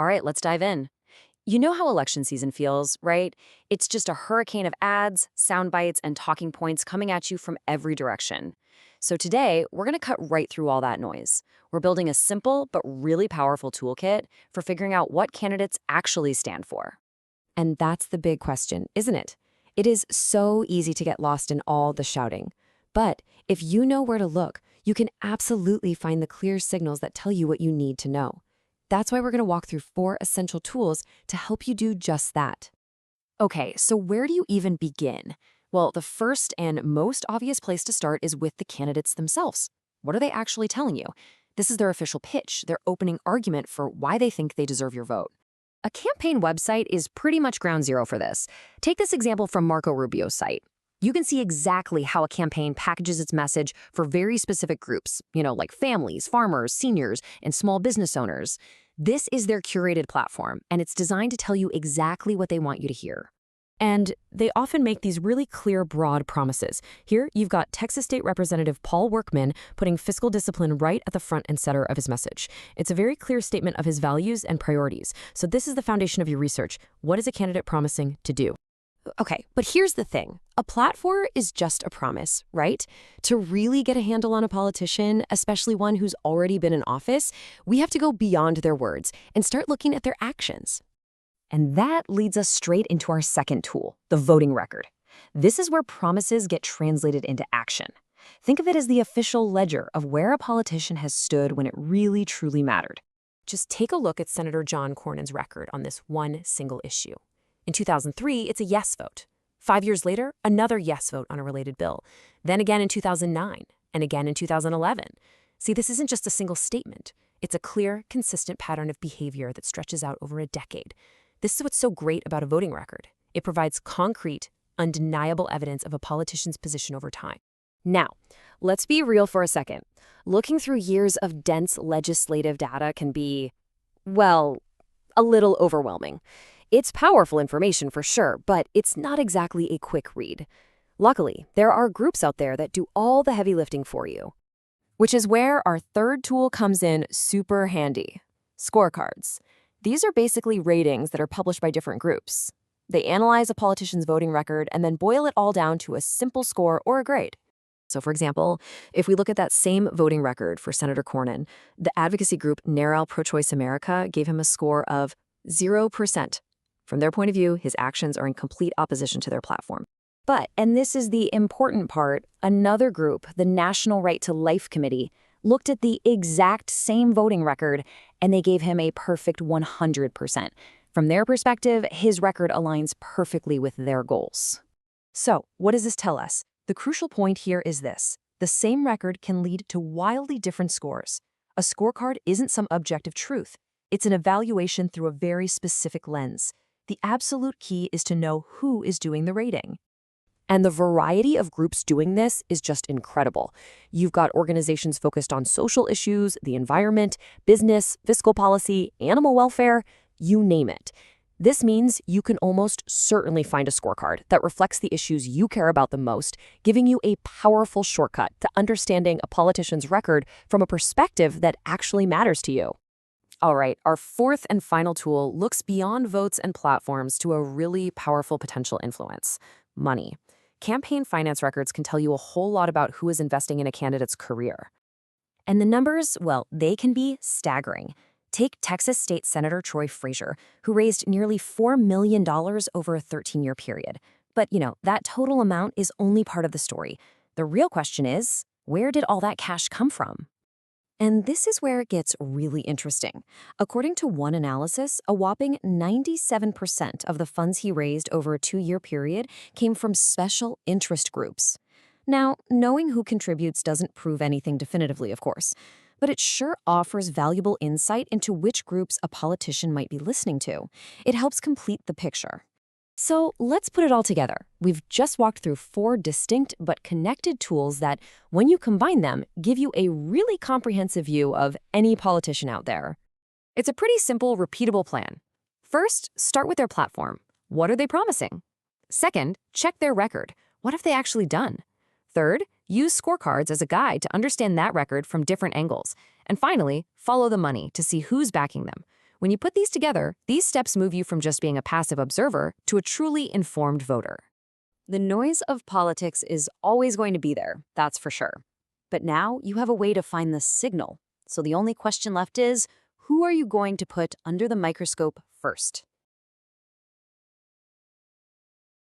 All right, let's dive in. You know how election season feels, right? It's just a hurricane of ads, sound bites, and talking points coming at you from every direction. So today, we're going to cut right through all that noise. We're building a simple but really powerful toolkit for figuring out what candidates actually stand for. And that's the big question, isn't it? It is so easy to get lost in all the shouting. But if you know where to look, you can absolutely find the clear signals that tell you what you need to know. That's why we're going to walk through 4 essential tools to help you do just that. Okay, so where do you even begin? Well, the first and most obvious place to start is with the candidates themselves. What are they actually telling you? This is their official pitch, their opening argument for why they think they deserve your vote. A campaign website is pretty much ground zero for this. Take this example from Marco Rubio's site. You can see exactly how a campaign packages its message for very specific groups, like families, farmers, seniors, and small business owners. This is their curated platform, and it's designed to tell you exactly what they want you to hear. And they often make these really clear, broad promises. Here, you've got Texas State Representative Paul Workman putting fiscal discipline right at the front and center of his message. It's a very clear statement of his values and priorities. So this is the foundation of your research. What is a candidate promising to do? Okay, but here's the thing. A platform is just a promise, right? To really get a handle on a politician, especially one who's already been in office, we have to go beyond their words and start looking at their actions. And that leads us straight into our second tool, the voting record. This is where promises get translated into action. Think of it as the official ledger of where a politician has stood when it really, truly mattered. Just take a look at Senator John Cornyn's record on this one single issue. In 2003, it's a yes vote. 5 years later, another yes vote on a related bill. Then again in 2009, and again in 2011. See, this isn't just a single statement. It's a clear, consistent pattern of behavior that stretches out over a decade. This is what's so great about a voting record. It provides concrete, undeniable evidence of a politician's position over time. Now, let's be real for a second. Looking through years of dense legislative data can be, well, a little overwhelming. It's powerful information for sure, but it's not exactly a quick read. Luckily, there are groups out there that do all the heavy lifting for you. Which is where our third tool comes in super handy. Scorecards. These are basically ratings that are published by different groups. They analyze a politician's voting record and then boil it all down to a simple score or a grade. So for example, if we look at that same voting record for Senator Cornyn, the advocacy group NRL Pro-Choice America gave him a score of 0%. From their point of view, his actions are in complete opposition to their platform. But, and this is the important part, another group, the National Right to Life Committee, looked at the exact same voting record, and they gave him a perfect 100%. From their perspective, his record aligns perfectly with their goals. So, what does this tell us? The crucial point here is this. The same record can lead to wildly different scores. A scorecard isn't some objective truth. It's an evaluation through a very specific lens. The absolute key is to know who is doing the rating. And the variety of groups doing this is just incredible. You've got organizations focused on social issues, the environment, business, fiscal policy, animal welfare, you name it. This means you can almost certainly find a scorecard that reflects the issues you care about the most, giving you a powerful shortcut to understanding a politician's record from a perspective that actually matters to you. All right, our fourth and final tool looks beyond votes and platforms to a really powerful potential influence: money. Campaign finance records can tell you a whole lot about who is investing in a candidate's career. And the numbers, well, they can be staggering. Take Texas State Senator Troy Fraser, who raised nearly $4 million over a 13-year period. But, that total amount is only part of the story. The real question is, where did all that cash come from? And this is where it gets really interesting. According to one analysis, a whopping 97% of the funds he raised over a 2-year period came from special interest groups. Now, knowing who contributes doesn't prove anything definitively, of course, but it sure offers valuable insight into which groups a politician might be listening to. It helps complete the picture. So let's put it all together. We've just walked through 4 distinct but connected tools that, when you combine them, give you a really comprehensive view of any politician out there. It's a pretty simple, repeatable plan. First, start with their platform. What are they promising? Second, check their record. What have they actually done? Third, use scorecards as a guide to understand that record from different angles. And finally, follow the money to see who's backing them. When you put these together, these steps move you from just being a passive observer to a truly informed voter. The noise of politics is always going to be there, that's for sure. But now you have a way to find the signal. So the only question left is, who are you going to put under the microscope first?